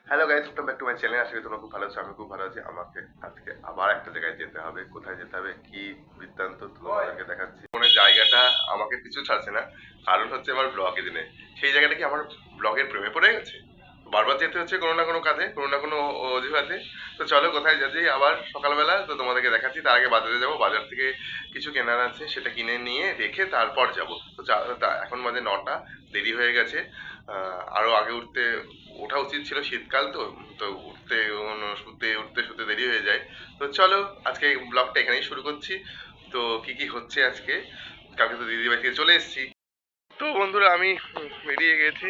Hello guys, welcome back to my channel. আশা করি তোমরা খুব ভালো আছো, আমি খুব ভালো আছি। আমাকে আজকে আবার একটা জায়গায় যেতে হবে। কোথায় যেতে হবে, কি বৃত্তান্ত তোমাদেরকে দেখাচ্ছি। কোনো জায়গাটা আমাকে কিছু ছাড়ছে না, কারণ হচ্ছে আমার ব্লগে দিনে সেই জায়গাটা কি আমার ব্লগের প্রেমে পড়ে গেছে। বারবার যেতে হচ্ছে কোনো না কোনো কাজে, কোনো না কোনো অজুহাতে। তো চলো কোথায় যাচ্ছি আবার সকালবেলা, তো তোমাদেরকে দেখাচ্ছি। তার আগে বাজারে যাবো, বাজার থেকে কিছু কেনার আছে, সেটা কিনে নিয়ে রেখে তারপর যাব। তো এখন বাজে 9টা, দেরি হয়ে গেছে। আরো আগে ওঠা উচিত ছিল, শীতকাল তো। তো শুতে উঠতে শুতে দেরি হয়ে যায়। তো চলো আজকে এই ব্লগটা এখানেই শুরু করছি। তো কি কি হচ্ছে আজকে, কালকে তো দিদি বাড়ি থেকে চলে এসেছি। তো বন্ধুরা আমি বেরিয়ে গেছি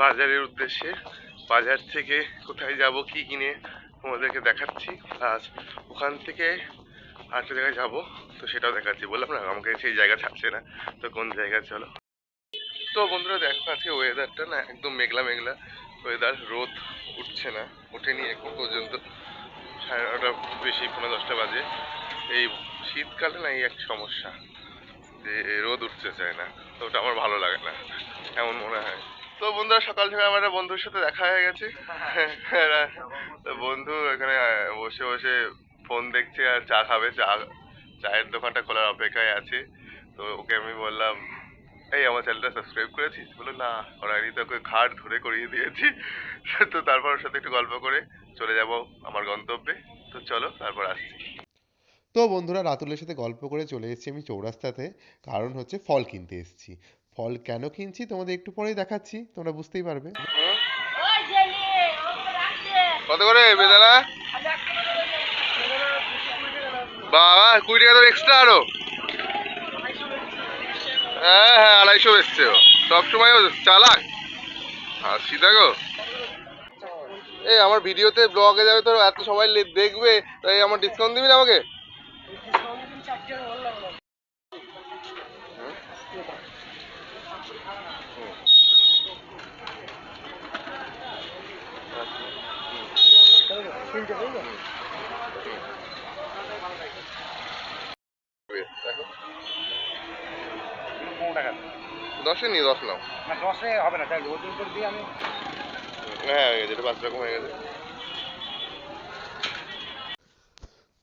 বাজারের উদ্দেশ্যে। বাজার থেকে কোথায় যাব, কি কিনে তোমাদেরকে দেখাচ্ছি। আর ওখান থেকে আরেকটা জায়গায় যাবো, তো সেটাও দেখাচ্ছি। বললাম না আমাকে সেই জায়গা ছাড়ছে না, তো কোন জায়গায় চলো। তো বন্ধুরা দেখো, আজকে ওয়েদারটা না একদম মেঘলা মেঘলা ওয়েদার। রোদ উঠছে না, ওঠেনি এখন পর্যন্ত। 9:30 বেশি, 9:45 বাজে। এই শীতকালে না এই এক সমস্যা, যে রোদ উঠতে চায় না। তো ওটা আমার ভালো লাগে না, এমন মনে হয়। তো বন্ধুরা সকাল সকাল আমার একটা বন্ধুর সাথে দেখা হয়ে গেছে। তো বন্ধু এখানে বসে বসে ফোন দেখছে আর চা খাবে। চায়ের দোকানটা খোলার অপেক্ষায় আছে। তো ওকে আমি বললাম, এই আমার চ্যানেলটা সাবস্ক্রাইব করেছিস? বলে না করাইনি। তো ওকে ঘাড় ধরে করিয়ে দিয়েছি। তো তারপর ওর সাথে একটু গল্প করে চলে যাব আমার গন্তব্যে। তো চলো তারপর আসছি। তো বন্ধুরা, রাতুলের সাথে গল্প করে চলে এসেছি আমি চৌরাস্তাতে। কারণ হচ্ছে ফল কিনতে এসেছি। ফল কেন কিনছি তোমাদের একটু পরেই দেখাচ্ছি, তোমরা বুঝতেই পারবে। কত করে বেদানা? বাবা 20 টাকা তো এক্সট্রা আরো। হ্যাঁ হ্যাঁ, 250 বেচছে ও। সবসময় ও চালাক। হাসি দেখো। এই আমার ভিডিওতে ব্লগে যাবে, তো এত সবাই দেখবে, তাই আমার ডিসকাউন্ট দিবি না আমাকে? দেখো 10-এ নি, 10 নাও। না 10-এ হবে না, তাই ওজন করে দিয়ে আমি। হ্যাঁ হয়ে গেছে, এটা 5 রকম হয়ে গেছে।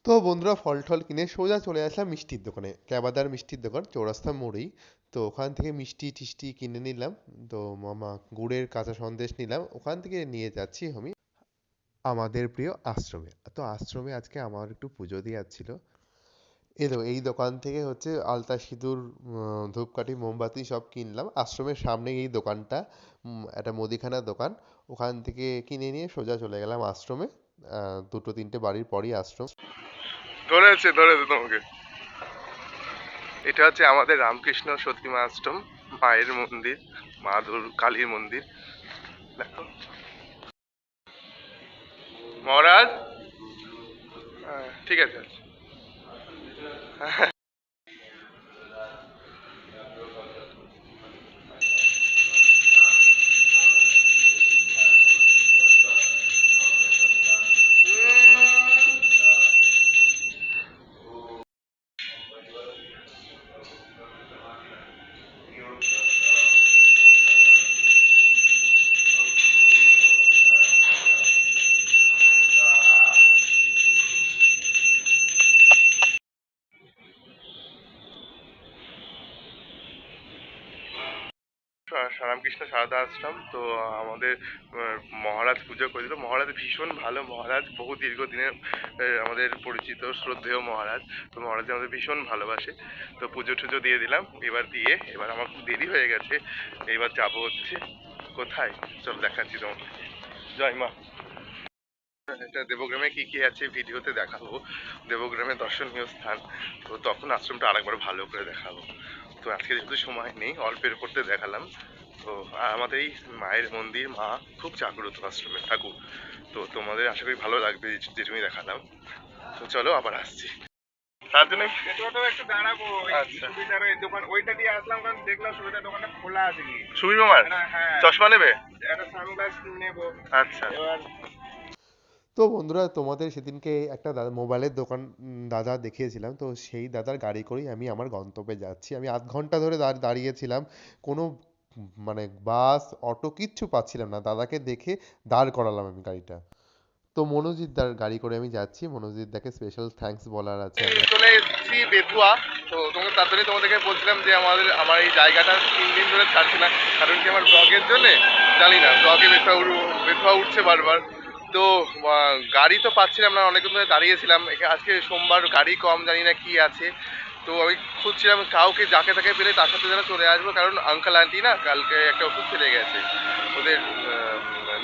তো বন্ধুরা, ফল টল কিনে সোজা চলে আসলাম মিষ্টির দোকানে, ক্যাবাদার মিষ্টির দোকান, চৌরাস্তা মোড়েই। তো ওখান থেকে মিষ্টি টিষ্টি কিনে নিলাম। তো মামা গুড়ের কাঁচা সন্দেশ নিলাম, ওখান থেকে নিয়ে যাচ্ছি আমি আমাদের প্রিয় আশ্রমে। তো আশ্রমে আজকে আমার একটু পুজো দেওয়ার ছিল। এই দোকান থেকে হচ্ছে আলতা সিঁদুর, ধূপকাঠি মোমবাতি সব কিনলাম। আশ্রমের সামনে এই দোকানটা, একটা মুদিখানার দোকান। ওখান থেকে কিনে নিয়ে সোজা চলে গেলাম আশ্রমে। দুটো তিনটে বাড়ির পরই আশ্রম। ধরেছে ধরেছে তোমাকে। এটা হচ্ছে আমাদের রামকৃষ্ণ সতীমা আশ্রম, মায়ের মন্দির, মা কালীর মন্দির। দেখো মহারাজ। ঠিক আছে। রামকৃষ্ণ সারদা আশ্রম। তো আমাদের মহারাজ পুজো করেছিল। মহারাজ ভীষণ ভালো মহারাজ, বহু দীর্ঘদিনের আমাদের পরিচিত শ্রদ্ধেয় মহারাজ। তো মহারাজ আমাদের ভীষণ ভালোবাসে। তো পুজো টুজো দিয়ে দিলাম, এবার আমার খুব দেরি হয়ে গেছে। এবার যাবো হচ্ছে কোথায়, চল দেখাচ্ছি তোমাকে। জয় মা। এটা দেবগ্রামে কি কি আছে ভিডিওতে দেখাবো, দেবগ্রামে দর্শনীয় স্থান। তো তখন আশ্রমটা আরেকবার ভালো করে দেখাবো। তো আজকে যেহেতু সময় নেই, অল্পের করতে দেখালাম। তো আর আমাদের এই মায়ের মন্দির, মা খুব জাগ্রত আশ্রমের ঠাকুর। তো তোমাদের আশা করি ভালো লাগবে যেটুকুনি দেখালাম। তো চলো আবার আসছি। তার জন্য টোটো একটু দাঁড়াবো। আচ্ছা, সুবিধার ওই দোকান ওইটা দিয়ে আসলাম, কারণ দেখলাম সুবিধার দোকানটা খোলা আছে কি। সুবীর মামার হ্যাঁ চশমা নেবে, একটা সানগ্লাস নেবো। আচ্ছা। এবার তো বন্ধুরা, তোমাদের সেদিনকে একটা মোবাইলের দোকান দাদা দেখিয়েছিলাম, তো সেই দাদার গাড়ি করেই আমি আমার গন্তব্যে যাচ্ছি। আমি আধ ঘন্টা ধরে দাঁড়িয়েছিলাম, কোনো মানে বাস অটো কিচ্ছু পাচ্ছিলাম না, দাদাকে দেখে দাঁড় করালাম আমি গাড়িটা। তো মনোজিৎ দার গাড়ি করে আমি যাচ্ছি, মনোজিৎ দাকে স্পেশাল থ্যাঙ্কস বলার আছে আমার। চলে এসেছি বেতুয়া। তো তার জন্যই তোমাদেরকে বলছিলাম যে আমার এই জায়গাটা 3 দিন ধরে ছাড়ছি না, কারণ কি আমার ব্লগের জন্য জানি না ব্লগে বেতুয়া উঠছে বারবার। তো গাড়ি তো পাচ্ছিলাম না, অনেকক্ষণ ধরে দাঁড়িয়েছিলাম। আজকে সোমবার, গাড়ি কম, জানি না কি আছে। তো আমি খুঁজছিলাম কাউকে, যাকে তাকে পেলে তার সাথে যেন চলে আসবো, কারণ আঙ্কেল আন্টি না কালকে একটা ওষুধ ফেলে গেছে, ওদের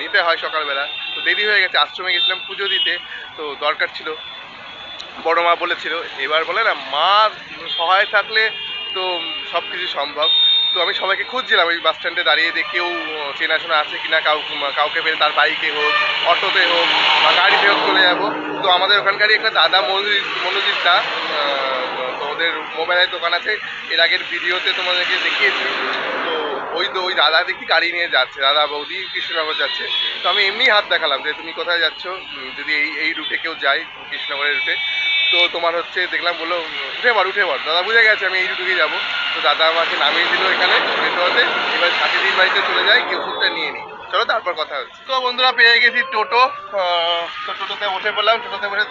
নিতে হয় সকালবেলা। তো দেরি হয়ে গেছে, আশ্রমে গেছিলাম পুজো দিতে, তো দরকার ছিল। বড় মা বলেছিল, এবার বলে না মা সহায় থাকলে তো সব কিছু সম্ভব। তো আমি সবাইকে খুঁজছিলাম ওই বাস স্ট্যান্ডে দাঁড়িয়ে, যে কেউ চেনাশোনা আছে কিনা, কাউকে পেলে তার বাইকে হোক, অটোতে হোক বা গাড়িতে হোক চলে যাবো। তো আমাদের ওখানকারই একটা দাদা মনোজিৎ দা, তোমাদের মোবাইলের দোকান আছে, এর আগের ভিডিওতে তোমাদেরকে দেখিয়েছি। তো ওই দাদা দেখি গাড়ি নিয়ে যাচ্ছে, দাদা বৌদি কৃষ্ণনগর যাচ্ছে। তো আমি এমনি হাত দেখালাম যে তুমি কোথায় যাচ্ছ, যদি এই রুটে কেউ যায়, কৃষ্ণনগরের রুটে। তো তোমার হচ্ছে দেখলাম, বললো উঠে পড়। দাদা বুঝে গেছে আমি এই রুটুকেই যাবো। তো দাদা আমাকে নামিয়ে দিল এখানে মেট্রোতে। এবার সাথীদির বাড়িতে চলে যাই, গিয়ে ওষুধটা নিয়ে নিই। চলো তারপর কথা হচ্ছে। তো বন্ধুরা পেয়ে গেছি টোটো। তো টোটোতে বসে পড়লাম, টোটোতে বসে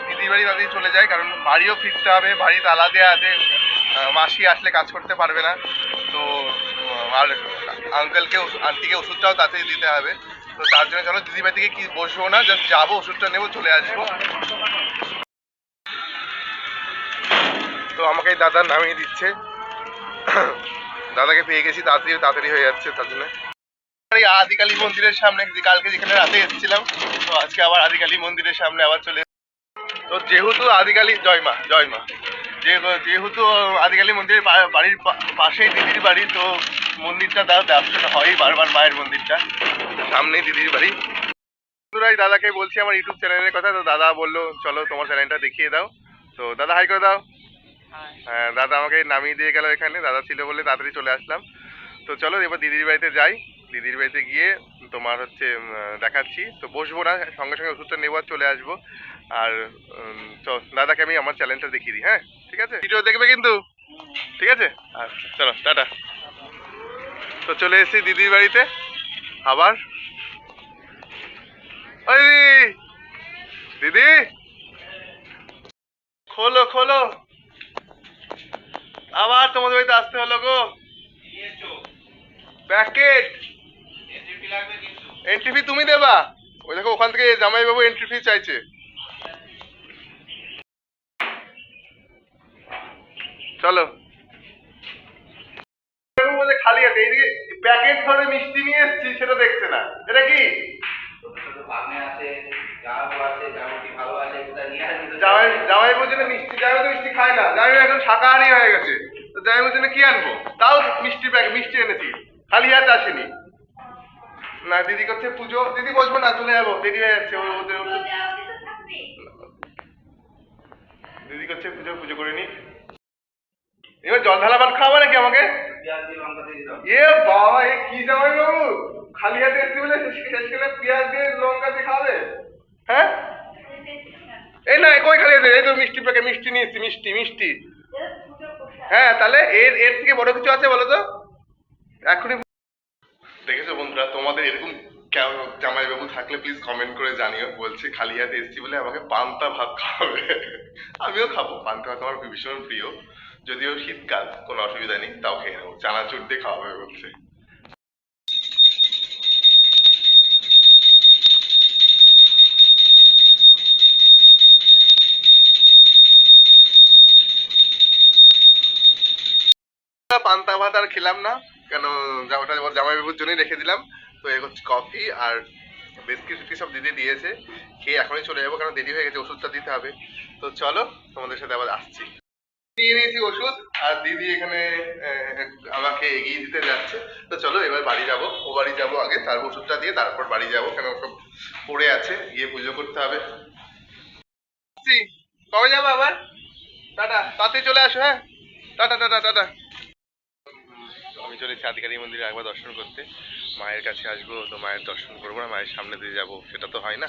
দিদির বাড়ি ভাবেই চলে যাই, কারণ বাড়িও ফিরতে হবে, বাড়ি তালা দেওয়া আছে, মাসি আসলে কাজ করতে পারবে না। তো আর আঙ্কেলকে আন্টিকে ওষুধটাও তাড়াতাড়ি দিতে হবে। তো তার জন্য চলো দিদির বাড়ি থেকে কি বসবো না, জাস্ট যাবো, ওষুধটা নেবো, চলে আসবো। তো আমাকে দাদা নামিয়ে দিচ্ছে, দাদাকে পেয়ে গেছি, তাড়াতাড়ি হয়ে যাচ্ছে তার জন্য। এই আদিকালী মন্দিরের সামনে, কালকে যেখানে রাতে এসেছিলাম, তো আজকে আবার আদিকালী মন্দিরের সামনে আবার চলে। তো যেহেতু আদিকালী, জয় মা যেহেতু আদিকালী মন্দিরের বাড়ির পাশেই দিদির বাড়ি, তো মন্দিরটা দর্শন হয় বারবার, মায়ের মন্দিরটা সামনেই দিদির বাড়ি। বন্ধুরাই দাদাকে বলছি আমার ইউটিউব চ্যানেলের কথা, তো দাদা বললো চলো তোমার চ্যানেলটা দেখিয়ে দাও। তো দাদা হাই করে দাও। হ্যাঁ, দাদা আমাকে নামিয়ে দিয়ে গেল এখানে, দাদা ছিল বলে তাড়াতাড়ি চলে আসলাম। তো চলো এবার দিদির বাড়িতে যাই, দিদির বাড়িতে গিয়ে তোমার হচ্ছে দেখাচ্ছি। তো বসবো না, সঙ্গে সঙ্গে ওষুধটা নেবো আর চলে আসবো। আর দাদাকে আমি আমার চ্যানেলটা দেখিয়ে দিই। হ্যাঁ ঠিক আছে, ভিডিও দেখবে কিন্তু, ঠিক আছে? আচ্ছা চলো টাটা। তো চলে এসেছি দিদির বাড়িতে আবার। ওই দিদি, খোলো খোলো, আবার তোমাদের বাড়িতে আসতে হলো গো। প্যাকেট এন্ট্রি ফি তুমি দেবা? ওই দেখো ওখান থেকে জামাইবাবু এন্ট্রি ফি চাইছে। চলো। খালি আছে, এইদিকে প্যাকেট ধরে মিষ্টি নিয়ে এসেছি, সেটা দেখছে না। এটা কি জামাইবাবুর জন্য মিষ্টি? জামাইবাবু মিষ্টি খায় না, জামাইবাবু এখন শাকাহারি হয়ে গেছে। তো জামাইবাবুর জন্য কি আনবো? তাও মিষ্টি এনেছি, খালি হাতে আসেনি। না দিদি করছে পুজো, দিদি বসবো না, চলে যাবো, দেরি হয়ে যাচ্ছে। দিদি করছে পুজো, পুজো করে নি। এবার জল ঢালা ভাত খাওয়াবে নাকি আমাকে? এ বাবা, এ কি জামাইবাবু, খালি হাতে এসছি বলে শেষকালে পেঁয়াজ দিয়ে লঙ্কা দিয়ে খাবে? হ্যাঁ এই না, কই খালি হাতে? এই তো মিষ্টি প্যাকেট, মিষ্টি নিয়ে এসছি, মিষ্টি মিষ্টি। হ্যাঁ তাহলে এর থেকে বড় কিছু আছে বলো তো এখনই। দেখেছো বন্ধুরা, তোমাদের এরকম জামাইবাবু থাকলে প্লিজ কমেন্ট করে জানিও। বলছে খালি হাতে এসছি বলে আমাকে পান্তা ভাত খাওয়াবে। আমিও খাবো পান্তা ভাত, আমার ভীষণ প্রিয়। যদিও শীতকাল, কোনো অসুবিধা নেই, তাও খেয়ে নেবো, চানাচুর দিয়ে খাওয়াবে বলছে। পান্তা ভাত আর খেলাম না, কেন ওটা জামাইবাবুর জন্যই রেখে দিলাম। তো এ হচ্ছে কফি আর বিস্কিট ফিস্কিট সব দিদি দিয়েছে, খেয়ে এখনই চলে যাবো, কারণ দেরি হয়ে গেছে, ওষুধটা দিতে হবে। তো চলো তোমাদের সাথে আবার আসছি। নিয়ে নিয়েছি ওষুধ, আর দিদি এখানে আমাকে এগিয়ে দিতে যাচ্ছে। তো চলো এবার বাড়ি যাব, ও বাড়ি যাবো আগে, তারপর ওষুধটা দিয়ে তারপর বাড়ি যাবো, কেন সব পড়ে আছে, গিয়ে পুজো করতে হবে। কবে যাবো আবার? টাটা, তাড়াতাড়ি চলে আসো। হ্যাঁ টাটা টাটা টাটা। আমি চলেছি আদিকালী মন্দিরে একবার দর্শন করতে, মায়ের কাছে আসবো, তো মায়ের দর্শন করবো না, মায়ের সামনে দিয়ে যাবো, সেটা তো হয় না।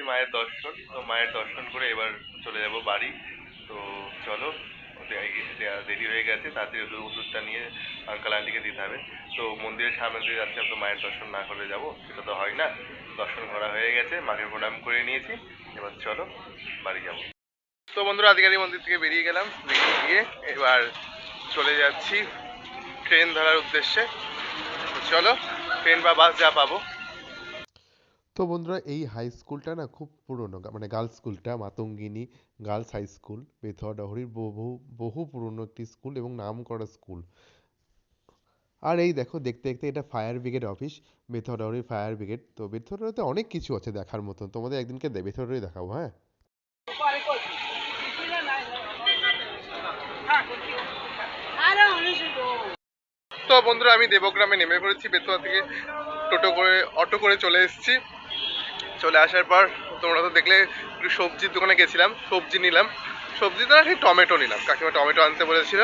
মায়ের দর্শন, তো মায়ের দর্শন করে এবার চলে যাব বাড়ি। তো চলো, দেরি হয়ে গেছে, তাড়াতাড়ি ওষুধটা নিয়ে আঙ্কাল আন্টিকে দিতে হবে। তো মন্দিরের সামনে দিয়ে যাচ্ছিলাম, তো মায়ের দর্শন না করে যাব, সেটা তো হয় না। দর্শন করা হয়ে গেছে, মাকে প্রণাম করে নিয়েছি, এবার চলো বাড়ি যাব। তো বন্ধুরা, আদিকারি মন্দির থেকে বেরিয়ে গেলাম, বেরিয়ে গিয়ে এবার চলে যাচ্ছি ট্রেন ধরার উদ্দেশ্যে। তো চলো, ট্রেন বা বাস যা পাবো। তো বন্ধুরা, এই হাই স্কুলটা না খুব পুরনো, মানে গার্লস স্কুলটা Matangini girls high school Bethua ডহরির বহু বহু পুরনো একটি স্কুল এবং নাম করা স্কুল। আর এই দেখো, দেখতে দেখতে এটা ফায়ার ব্রিগেড অফিস, বেথুয়া ডহরির ফায়ার ব্রিগেড। তো বেথুয়া ডহরিতে অনেক কিছু আছে দেখার মতন, তোমাদের একদিনকে বেথুয়া ডহরি দেখাবো, হ্যাঁ। তো বন্ধুরা, আমি দেবগ্রামে নেমে পড়েছি, বেতুয়া থেকে অটো করে চলে এসেছি। চলে আসার পর তোমরা তো দেখলে, একটু সবজির দোকানে গেছিলাম, সবজি নিলাম। সবজি তো না, ঠিক টমেটো নিলাম, কাকিমা টমেটো আনতে বলেছিল।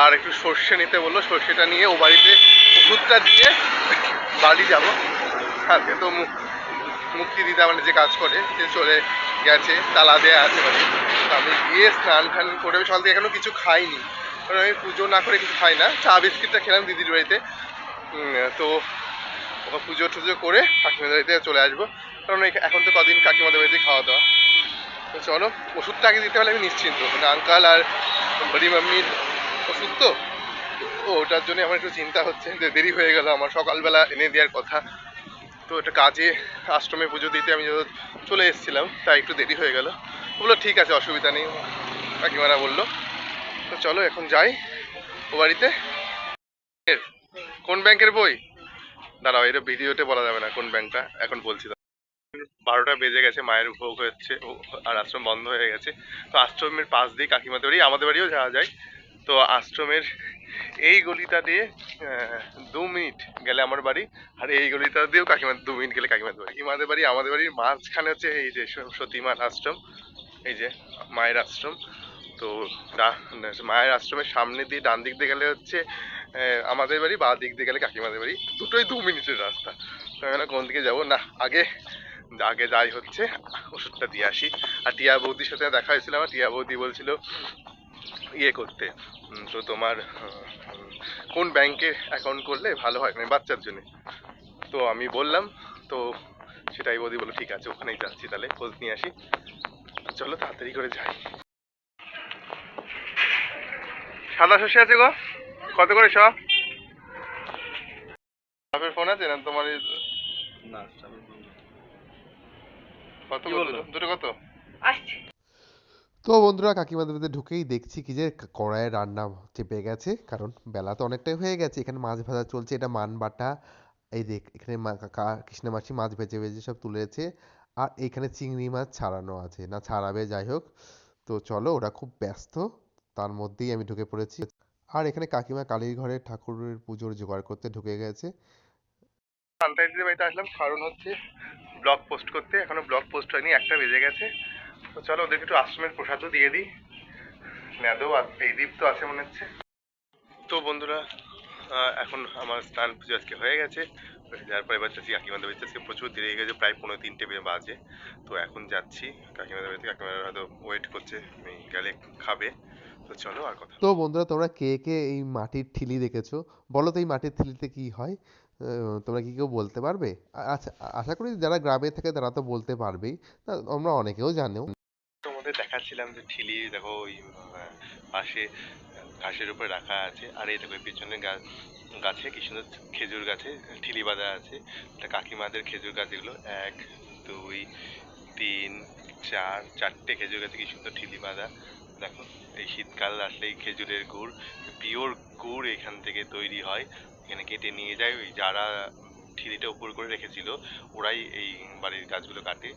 আর একটু সর্ষে নিতে বললো, সর্ষেটা নিয়ে ও বাড়িতে ওষুধটা দিয়ে বাড়ি যাব। আজকে তো মুক্তি দিতে মানে যে কাজ করে সে চলে গেছে, তালা দেওয়া আছে বাড়ি। আমি গিয়ে স্নান টান করে, সকাল থেকে এখনো কিছু খাইনি, কারণ আমি পুজো না করে কিছু খাই না। চা বিস্কিটটা খেলাম দিদির বাড়িতে। তো ওকে পুজো টুজো করে কাকিমাদের বাড়িতে চলে আসবো, কারণ এখন তো কদিন কাকিমাদের বাড়িতে খাওয়া দাওয়া। তো চলো, ওষুধটা আগে দিতে হলে আমি নিশ্চিন্ত, মানে আঙ্কাল আর বড়ি মাম্মির ওষুধ তো, ওটার জন্য আমার একটু চিন্তা হচ্ছে যে দেরি হয়ে গেল, আমার সকালবেলা এনে দেওয়ার কথা। তো এটা কাজে, আশ্রমে পুজো দিতে আমি চলে এসেছিলাম, তাই একটু দেরি হয়ে গেল। বললো ঠিক আছে, অসুবিধা নেই, কাকিমারা বললো। তো চলো এখন যাই ও বাড়িতে। কোন ব্যাংকের বই? দাঁড়াও, এটা ভিডিওতে বলা যাবে না কোন ব্যাংকটা, এখন বলছি। 12টা বেজে গেছে, মায়ের ভোগ হচ্ছে, আর আশ্রম বন্ধ হয়ে গেছে। তো আশ্রমের পাশ দিয়ে কাকিমাদের বাড়ি, আমাদের বাড়িও যাওয়া যায়। তো আশ্রমের এই গলিটা দিয়ে 2 মিনিট গেলে আমার বাড়ি, আর এই গলিটা দিয়েও 2 মিনিট গেলে কাকিমাদের বাড়ি। কাকিমাদের বাড়ি আমাদের বাড়ির মাঝখানে হচ্ছে এই যে সতীমার আশ্রম, এই যে মায়ের আশ্রম। তো মায়ের আশ্রমের সামনে দিয়ে ডান দিক দিয়ে গেলে হচ্ছে আমাদের বাড়ি, বা দিক দিয়ে গেলে কাকিমাদের বাড়ি, দুটোই 2 মিনিটের রাস্তা। তো আমি কোন দিকে যাবো না, আগে আগে যাই হচ্ছে ওষুধটা দিয়ে আসি। আর টিয়া বৌদির সাথে দেখা হয়েছিল আমার, টিয়া বৌদি বলছিল ইয়ে করতে, তো তোমার কোন ব্যাংকে অ্যাকাউন্ট করলে ভালো হয়, মানে বাচ্চার জন্য। তো আমি বললাম, তো সেটাই বৌদি বললো ঠিক আছে, ওখানেই যাচ্ছি, তাহলে খোঁজ নিয়ে আসি। চলো তাড়াতাড়ি করে যাই। সাদা শস্য আছে গো, কত করে সব? বাপের ফোন আছে না তোমার? না, কত দুটো কত? তো বন্ধুরা, কাকিমাদের বাড়িতে ঢুকেই দেখছি কি যে কড়াইয়ে রান্না চেপে গেছে, কারণ বেলা তো অনেকটাই হয়ে গেছে। এখানে মাছ ভাজা চলছে, এটা মান বাটা। এই দেখ, এখানে কৃষ্ণা মাসি মাছ ভেজে ভেজে সব তুলেছে, আর এখানে চিংড়ি মাছ ছাড়ানো আছে, না ছাড়াবে, যাই হোক। তো চলো, ওরা খুব ব্যস্ত, তার মধ্যেই আমি ঢুকে পড়েছি। আর এখানে কাকিমা কালীর ঘরে ঠাকুরের পুজোর জোগাড় করতে ঢুকে গেছে। সান্তাইদের বাড়িতে আসলাম, কারণ হচ্ছে ব্লগ পোস্ট করতে, এখনো ব্লগ পোস্ট হয়নি, 1টা বেজে গেছে। তো চলো ওদেরকে একটু আশ্রমের প্রসাদও দিয়ে দিই। নেদো আর পেদীপ তো আছে মনে হচ্ছে। তো বন্ধুরা, এখন আমার স্নান পুজো আজকে হয়ে গেছে, যার পরে এবার যাচ্ছি কাকিমাদের বাড়িতে। আজকে প্রচুর দেরি হয়ে গেছে, প্রায় 2:45 বাজে। তো এখন যাচ্ছি কাকিমাদের বাড়িতে, কাকিমারা হয়তো ওয়েট করছে, আমি গেলে খাবে। তো চলো আর কথা। তো বন্ধুরা, তোমরা কে কে এই মাটির ঠিলি দেখেছো? বলো তো এই মাটির ঠিলিতে কি হয়? তোমরা কি কেউ বলতে পারবে? আচ্ছা, আশা করি যারা গ্রামে থাকে তারা তো বলতে পারবেই, তোমরা অনেকেও জানো। তোমাদের দেখাচ্ছিলাম যে ঠিলি দেখো, ওই পাশে ঘাসের উপরে রাখা আছে। আর এই দেখো পেছনে গাছে কি সুন্দর খেজুর গাছে ঠিলি বাঁধা আছে। এটা কাকিমাদের খেজুর গাছ এগুলো, 1 2 3 4, 4টে খেজুর গাছে কি সুন্দর ঠিলি বাঁধা। দেখো, এই শীতকাল আসলেই খেজুরের গুড়, পিওর গুড় এখান থেকে তৈরি হয়। এখানে কেটে নিয়ে যায়, ওই যারা ঠিলিটা উপর করে রেখেছিল ওরাই এই বাড়ির গাছগুলো কাটে।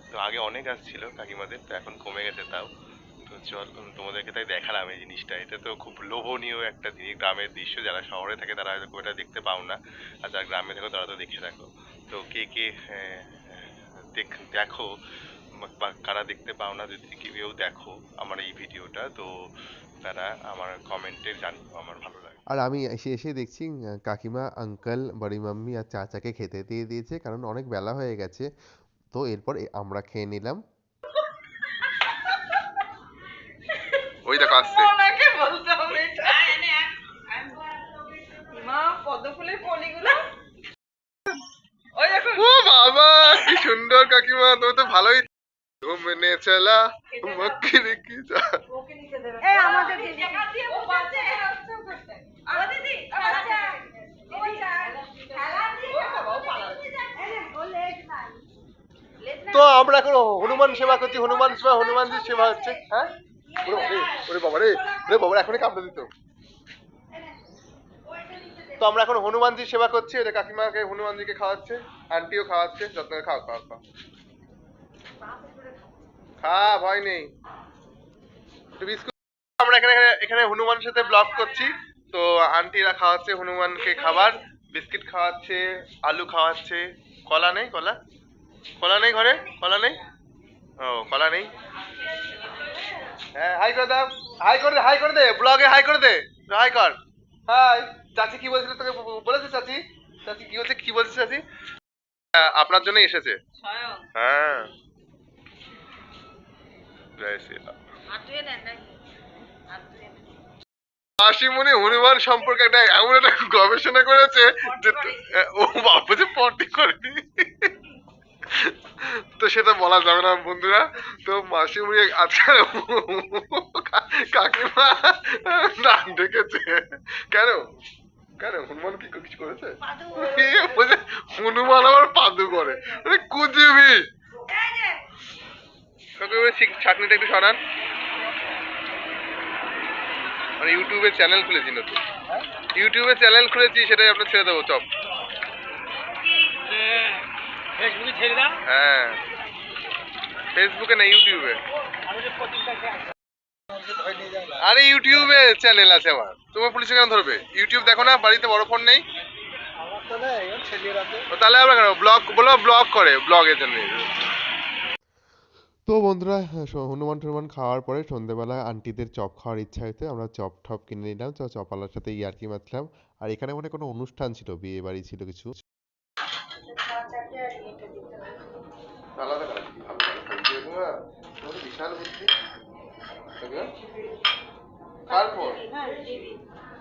তো আগে অনেক গাছ ছিল কাকিমাদের, তো এখন কমে গেছে তাও। তো চল, তোমাদেরকে তাই দেখালাম এই জিনিসটা। এটা তো খুব লোভনীয় একটা জিনিস, গ্রামের দৃশ্য। যারা শহরে থাকে তারা হয়তো খুব এটা দেখতে পাও না, আর যারা গ্রামে থাকো তারা তো দেখে রাখো। তো কে কে দেখো বা কারা দেখতে পাও না, যদি কেউ দেখো আমার এই ভিডিওটা, তো তারা আমার কমেন্টে জানিও, আমার ভালো লাগে। আর আমি এসে এসে দেখছি কাকিমা আঙ্কেল বড়ি মাম্মি আর চাচাকে খেতে দিয়ে দিয়েছে, কারণ অনেক বেলা হয়ে গেছে। তো এরপর আমরা খেয়ে নিলাম। ওই দেখো আসছে। ওনাকে বলতে হবে এটা। মা পদ্ম ফুলের কলিগুলো ওই দেখো। ও বাবা কি সুন্দর কাকিমা, তুমি তো ভালোই। ঘুমনে চলা মক্কি রেখি যা। এই আমাদের দিদি ও বাচ্চা আসছে করতে ও দিদি বাচ্চা ও খেলা দিয়ে বাবা পালাচ্ছে এই ও লেট নাই। তো আমরা এখন হনুমান সেবা করছি, হনুমানজির সেবা হচ্ছে। হ্যাঁ ওরে বাবা রে, ওরে বাবা এখনই কামড়ে দিত। তো আমরা এখন হনুমানজির সেবা করছি, এটা কাকিমাকে হনুমানজিকে খাওয়াচ্ছে, আন্টিও খাওয়াচ্ছে, যত্ন করে খাও খাও খাও খা, ভয় নেই। একটু বিস্কুট। আমরা এখানে এখানে হনুমানের সাথে ব্লগ করছি, তো আন্টিরা খাওয়াচ্ছে হনুমানকে খাবার, বিস্কিট খাওয়াচ্ছে, আলু খাওয়াচ্ছে। কলা নেই? কলা কলা নেই ঘরে? কলা নেই? ও কলা নেই। হ্যাঁ হাই করে দাও, হাই করে দে, হাই করে দে, ব্লগে হাই করে দে, হাই কর। হাই। চাচি কি বলছিল তোকে? বলেছে চাচি? চাচি কি বলছে, কি বলছে চাচি? আপনার জন্যই এসেছে। স্বয়ং হ্যাঁ জয় শ্রীরাম। হাতুয়ে নেন নাকি হাতুয়ে নেন মাসিমণি হনুমান সম্পর্কে একটা এমন একটা গবেষণা করেছে যে ও বাবা যে পটি করেনি, তো সেটা বলা যাবে না বন্ধুরা। তো মাসিমণি আজকাল কাকিমা নাম ডেকেছে। কেন কেন হনুমান কি কিছু করেছে? এ বলছে, হনুমান আবার পাদু করে, কুজিবি। ছাকনিটা একটু সরান। মানে ইউটিউবে চ্যানেল খুলেছি নতুন, ইউটিউবে চ্যানেল খুলেছি, সেটাই আপনার ছেড়ে দেবো চপ। ফেসবুকে ছেড়ে দাও। হ্যাঁ ফেসবুকে না, ইউটিউবে। আরে ইউটিউবে চ্যানেল আছে আমার, তোমার পুলিশে কেন ধরবে? ইউটিউব দেখো না, বাড়িতে বড় ফোন নেই? ও তাহলে আমরা কেন ব্লগ বলো, ব্লগ করে, ব্লগের জন্য। তো বন্ধুরা হনুমান টনুমান খাওয়ার পরে সন্ধ্যেবেলা আন্টিদের চপ খাওয়ার ইচ্ছা হয়েছে, আমরা চপ টপ কিনে নিলাম, তো চপালার সাথে ইয়ার্কি মারছিলাম। আর এখানে মনে কোনো অনুষ্ঠান ছিল, বিয়ে বাড়ি ছিল কিছু। আলাদা করে কি ভালো ভালো খাইছে তোমরা, তোমার তো বিশাল বুদ্ধি। কার ফোন? হ্যাঁ দিদি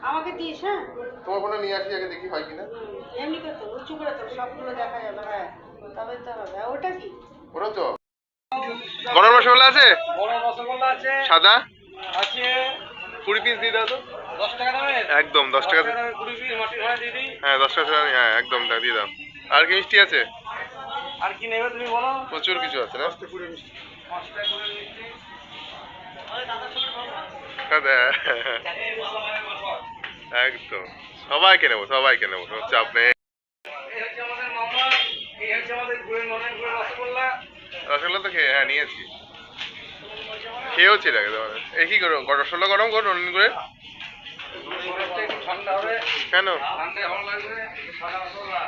আমাকে দিস। হ্যাঁ তোমার ফোনটা নিয়ে আসি আগে, দেখি হয় কিনা। এমনি করতে উঁচু করে তো সবগুলো দেখা যাবে। হ্যাঁ তবে তো হবে। আর ওটা কি? ওরা তো গরম রসগোল্লা আছে, বড় রসগোল্লা আছে, সাদা আছে 20 পিস দিয়ে দাও তো। 10 টাকা দামের। একদম 10 টাকা। 20 পিস মাটির ভাড়া দিয়ে দিই। হ্যাঁ 10 টাকা, হ্যাঁ একদম দিয়ে দাও। আর কি মিষ্টি আছে? আর কি নেবে তুমি বলো? প্রচুর কিছু আছে না? 5 টাকা করে মিষ্টি। একদম সবাইকে নেবো, সবাইকে নেবো, কোনো চাপ নেই। এই হচ্ছে আমাদের মামা, এই হচ্ছে আমাদের গুড়ের নলেন গুড়ের রসগোল্লা। রসগোল্লা তো খেয়ে, হ্যাঁ নিয়েছি, খেয়েও ছিল একদম। এই কি করো, রসগোল্লা গরম করো রনিন করে? গরমটা একটু ঠান্ডা হবে। কেন? ঠান্ডায় ভালো লাগবে। সাদা রসগোল্লা।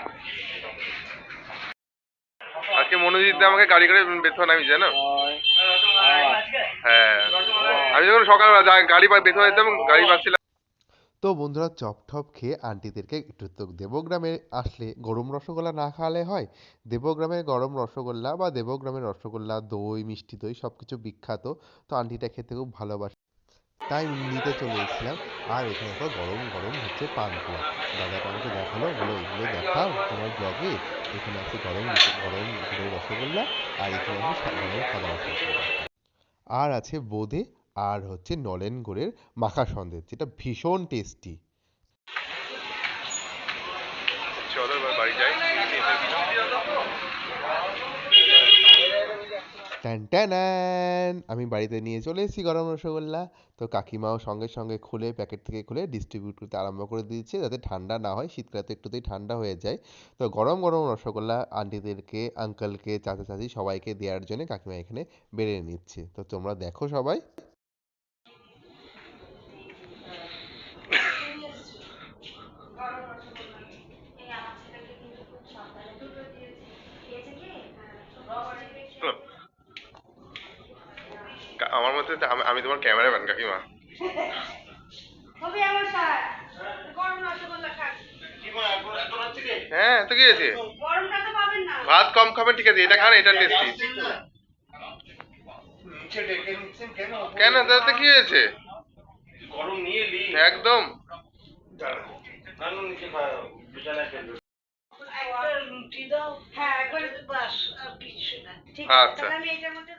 আজকে মনোজিৎ দা আমাকে গাড়ি করে বেথুয়া নামি, জানো? হ্যাঁ আমি যখন সকালবেলা গাড়ি বেথুয়া যেতাম, গাড়ি পাচ্ছিলাম। তো বন্ধুরা চপ টপ খেয়ে আন্টিদেরকে একটু, তো দেবগ্রামে আসলে গরম রসগোল্লা না খাওয়ালে হয়। দেবগ্রামের গরম রসগোল্লা বা দেবগ্রামের রসগোল্লা, দই, মিষ্টি দই সব কিছু বিখ্যাত। তো আন্টিটা খেতে খুব ভালোবাসে, তাই নিতে চলে এসেছিলাম। আর এখানে তো গরম গরম হচ্ছে পান্তুয়া। দাদাটা আমাকে দেখালো, বলো এগুলো দেখাও তোমার ব্লগে। এখানে আছে গরম গরম গুড়ের রসগোল্লা, আর এখানে আছে গরম সাদা রসগোল্লা, আর আছে বোঁদে, আর হচ্ছে নলেন গুড়ের মাখা সন্দেশ, যেটা ভীষণ টেস্টি। চলো এবার বাড়ি যাই। ট্যান ট্যানান, আমি বাড়িতে নিয়ে চলে এসেছি গরম রসগোল্লা। তো কাকিমাও সঙ্গে সঙ্গে খুলে, প্যাকেট থেকে খুলে ডিস্ট্রিবিউট করতে আরম্ভ করে দিয়েছে, যাতে ঠান্ডা না হয়, শীতকালে তো একটুতেই ঠান্ডা হয়ে যায়। তো গরম গরম রসগোল্লা আন্টিদেরকে, আঙ্কেলকে, চাচা চাচি সবাইকে দেওয়ার জন্য কাকিমা এখানে বেড়ে নিচ্ছে। তো তোমরা দেখো সবাই। আমার মতে আমি তোমার ক্যামেরাম্যান কাকিমা। হবে আমার স্যার গরম রসগোল্লা খান। হ্যাঁ তো কি হয়েছে? গরমটা তো পাবেন না। ভাত কম খাবে ঠিক আছে, এটা খান, এটা টেস্টি। নিচে ডেকে নিচ্ছেন কেন? কেন, তাতে কি হয়েছে? গরম নিয়ে লি একদম। নানু নিচে বিছানায় ফেলবে। হ্যাঁ একবার ঠিক আছে, আচ্ছা। তাহলে আমি এটার মধ্যে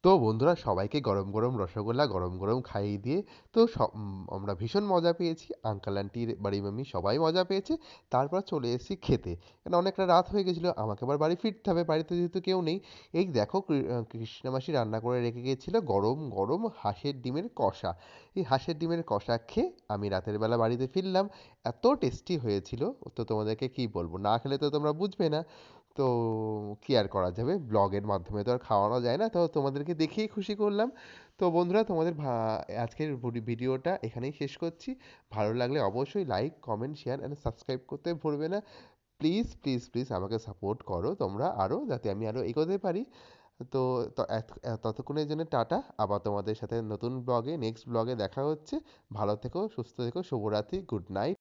তো বন্ধুরা সবাইকে গরম গরম রসগোল্লা গরম গরম খাইয়ে দিয়ে তো আমরা ভীষণ মজা পেয়েছি, আঙ্কেল আন্টির বাড়ি মামি সবাই মজা পেয়েছে। তারপর চলে এসেছি খেতে, কারণ অনেকটা রাত হয়ে গেছিলো, আমাকে আবার বাড়ি ফিরতে হবে, বাড়িতে যেহেতু কেউ নেই। এই দেখো কৃষ্ণা মাসি রান্না করে রেখে গিয়েছিলো গরম গরম হাঁসের ডিমের কষা। এই হাঁসের ডিমের কষা খেয়ে আমি রাতের বেলা বাড়িতে ফিরলাম। এত টেস্টি হয়েছিল, তো তোমাদেরকে কি বলবো, না খেলে তো তোমরা বুঝবে না। তো কি আর করা যাবে, ব্লগের মাধ্যমে তো আর খাওয়ানো যায় না, তো তোমাদেরকে দেখিয়েই খুশি করলাম। তো বন্ধুরা তোমাদের আজকের ভিডিওটা এখানেই শেষ করছি। ভালো লাগলে অবশ্যই like comment share and subscribe করতে ভুলবে না। প্লিজ প্লিজ প্লিজ আমাকে সাপোর্ট করো তোমরা আরও, যাতে আমি আরও এগোতে পারি। তো ততক্ষণের জন্য টাটা, আবার তোমাদের সাথে নতুন ব্লগে নেক্সট ব্লগে দেখা হচ্ছে। ভালো থেকো, সুস্থ থেকো, শুভরাত্রি, গুড নাইট।